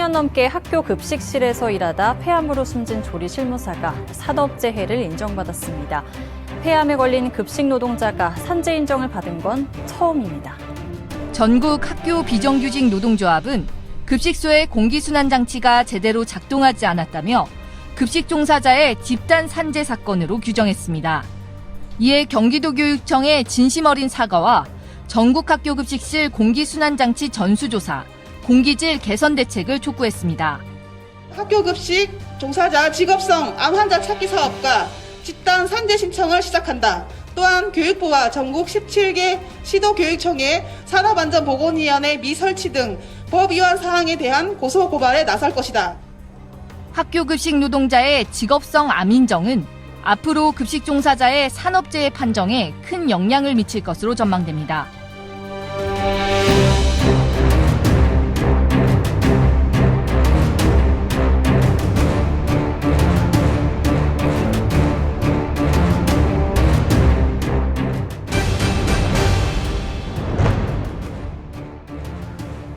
10년 넘게 학교 급식실에서 일하다 폐암으로 숨진 조리 실무사가 산업재해를 인정받았습니다. 폐암에 걸린 급식 노동자가 산재 인정을 받은 건 처음입니다. 전국 학교 비정규직 노동조합은 급식소의 공기순환 장치가 제대로 작동하지 않았다며 급식 종사자의 집단 산재 사건으로 규정했습니다. 이에 경기도교육청의 진심 어린 사과와 전국 학교 급식실 공기순환 장치 전수조사, 공기질 개선 대책을 촉구했습니다. 학교 급식 종사자 직업성 암 환자 찾기 사업과 집단 산재 신청을 시작한다. 또한 교육부와 전국 17개 시도교육청의 산업안전보건위원회 미설치 등 법 위반 사항에 대한 고소 고발에 나설 것이다. 학교 급식 노동자의 직업성 암 인정은 앞으로 급식 종사자의 산업재해 판정에 큰 영향을 미칠 것으로 전망됩니다.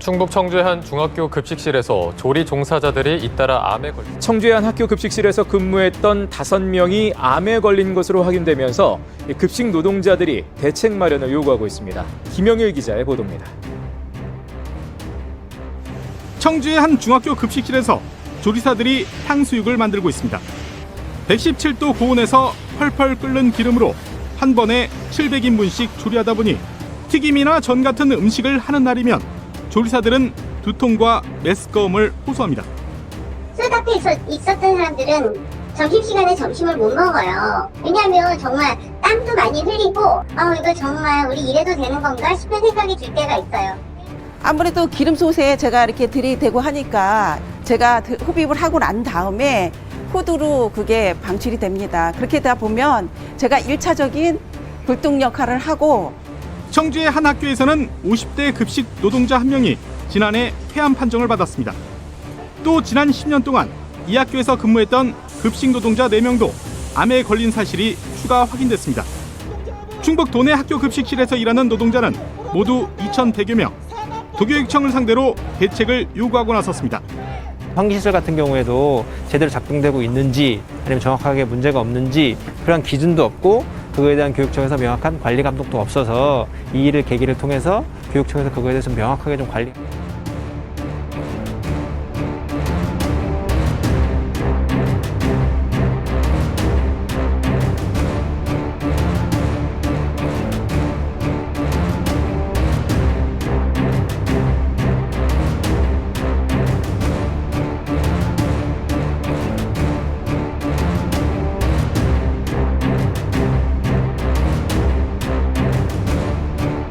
충북 청주의 한 중학교 급식실에서 조리 종사자들이 잇따라 암에 걸린 청주의 한 학교 급식실에서 근무했던 5명이 암에 걸린 것으로 확인되면서 급식 노동자들이 대책 마련을 요구하고 있습니다. 김영일 기자의 보도입니다. 청주의 한 중학교 급식실에서 조리사들이 탕수육을 만들고 있습니다. 117도 고온에서 펄펄 끓는 기름으로 한 번에 700인분씩 조리하다 보니 튀김이나 전 같은 음식을 하는 날이면 조리사들은 두통과 메스꺼움을 호소합니다. 술 앞에 있었던 사람들은 점심시간에 점심을 못 먹어요. 왜냐하면 정말 땀도 많이 흘리고 이거 정말 우리 이래도 되는 건가 싶은 생각이 들 때가 있어요. 아무래도 기름솥에 제가 이렇게 들이대고 하니까 제가 흡입을 하고 난 다음에 후두로 그게 방출이 됩니다. 그렇게 되다 보면 제가 1차적인 불똥 역할을 하고 청주의 한 학교에서는 50대 급식 노동자 1명이 지난해 폐암 판정을 받았습니다. 또 지난 10년 동안 이 학교에서 근무했던 급식 노동자 4명도 암에 걸린 사실이 추가 확인됐습니다. 충북 도내 학교 급식실에서 일하는 노동자는 모두 2,100여 명. 도교육청을 상대로 대책을 요구하고 나섰습니다. 환기시설 같은 경우에도 제대로 작동되고 있는지 아니면 정확하게 문제가 없는지 그런 기준도 없고 그거에 대한 교육청에서 명확한 관리 감독도 없어서 이 일을 계기를 통해서 교육청에서 그거에 대해서 명확하게 좀 관리.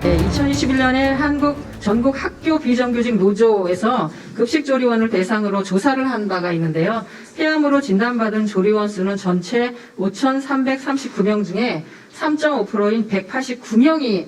네, 2021년에 한국 전국 학교 비정규직 노조에서 급식조리원을 대상으로 조사를 한 바가 있는데요. 폐암으로 진단받은 조리원 수는 전체 5,339명 중에 3.5%인 189명이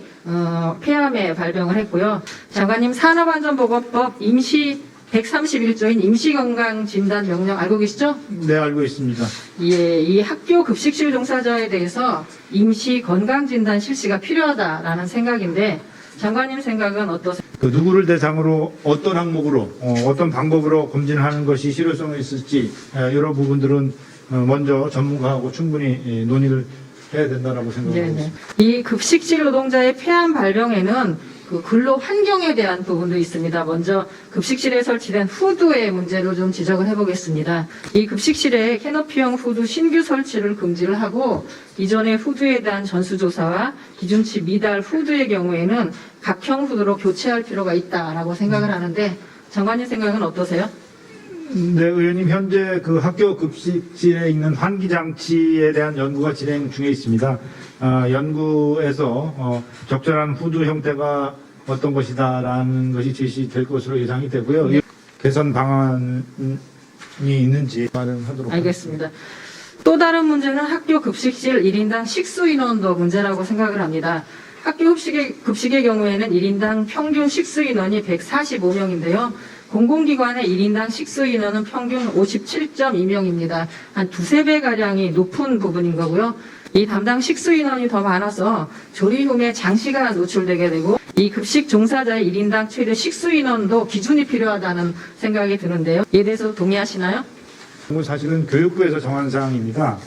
폐암에 발병을 했고요. 장관님, 산업안전보건법 임시 131조인 임시건강진단명령 알고 계시죠? 네, 알고 있습니다. 예, 이 학교 급식실 종사자에 대해서 임시건강진단 실시가 필요하다라는 생각인데 장관님 생각은 어떠세요? 누구를 대상으로 어떤 항목으로 어떤 방법으로 검진을 하는 것이 실효성이 있을지 이런 부분들은 먼저 전문가하고 충분히 논의를 해야 된다고 생각합니다. 네네. 이 급식실 노동자의 폐암 발병에는 그 근로 환경에 대한 부분도 있습니다. 먼저 급식실에 설치된 후드의 문제를 좀 지적을 해보겠습니다. 이 급식실에 캐노피형 후드 신규 설치를 금지를 하고 이전의 후드에 대한 전수조사와 기준치 미달 후드의 경우에는 각형 후드로 교체할 필요가 있다라고 생각을 하는데 장관님 생각은 어떠세요? 네, 의원님, 현재 그 학교 급식실에 있는 환기 장치에 대한 연구가 진행 중에 있습니다. 연구에서 적절한 후드 형태가 어떤 것이다라는 것이 제시될 것으로 예상이 되고요. 개선 방안이 있는지 마련하도록 알겠습니다. 또 다른 문제는 학교 급식실 1인당 식수 인원도 문제라고 생각을 합니다. 학교 급식의 경우에는 1인당 평균 식수 인원이 145명인데요. 공공기관의 1인당 식수 인원은 평균 57.2명입니다. 한 2~3배 가량이 높은 부분인 거고요. 이 담당 식수 인원이 더 많아서 조리룸에 장시가 노출되게 되고 이 급식 종사자의 1인당 최대 식수 인원도 기준이 필요하다는 생각이 드는데요. 이에 대해서 동의하시나요? 사실은 교육부에서 정한 사항입니다.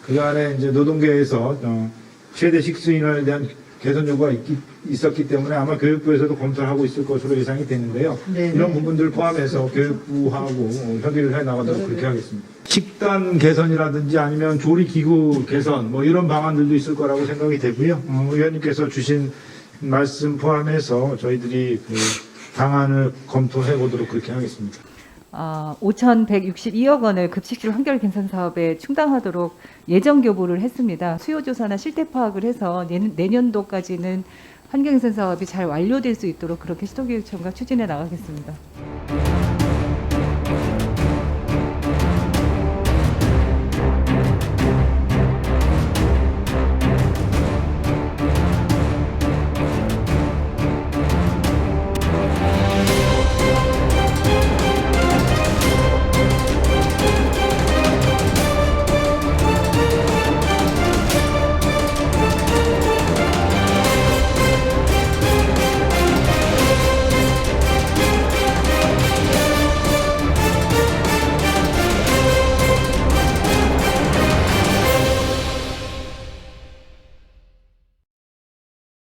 그간에 이제 노동계에서 최대 식수 인원에 대한 개선 요구가 있었기 때문에 아마 교육부에서도 검토를 하고 있을 것으로 예상이 되는데요. 네네. 이런 부분들을 포함해서 교육부하고 협의를 해 나가도록 그렇게 하겠습니다. 식단 개선이라든지 아니면 조리 기구 개선 뭐 이런 방안들도 있을 거라고 생각이 되고요. 의원님께서 주신 말씀 포함해서 저희들이 그 방안을 검토해 보도록 그렇게 하겠습니다. 5,162억 원을 급식실 환경 개선 사업에 충당하도록 예정 교부를 했습니다. 수요 조사나 실태 파악을 해서 내년도까지는 환경 개선 사업이 잘 완료될 수 있도록 그렇게 시도교육청과 추진해 나가겠습니다.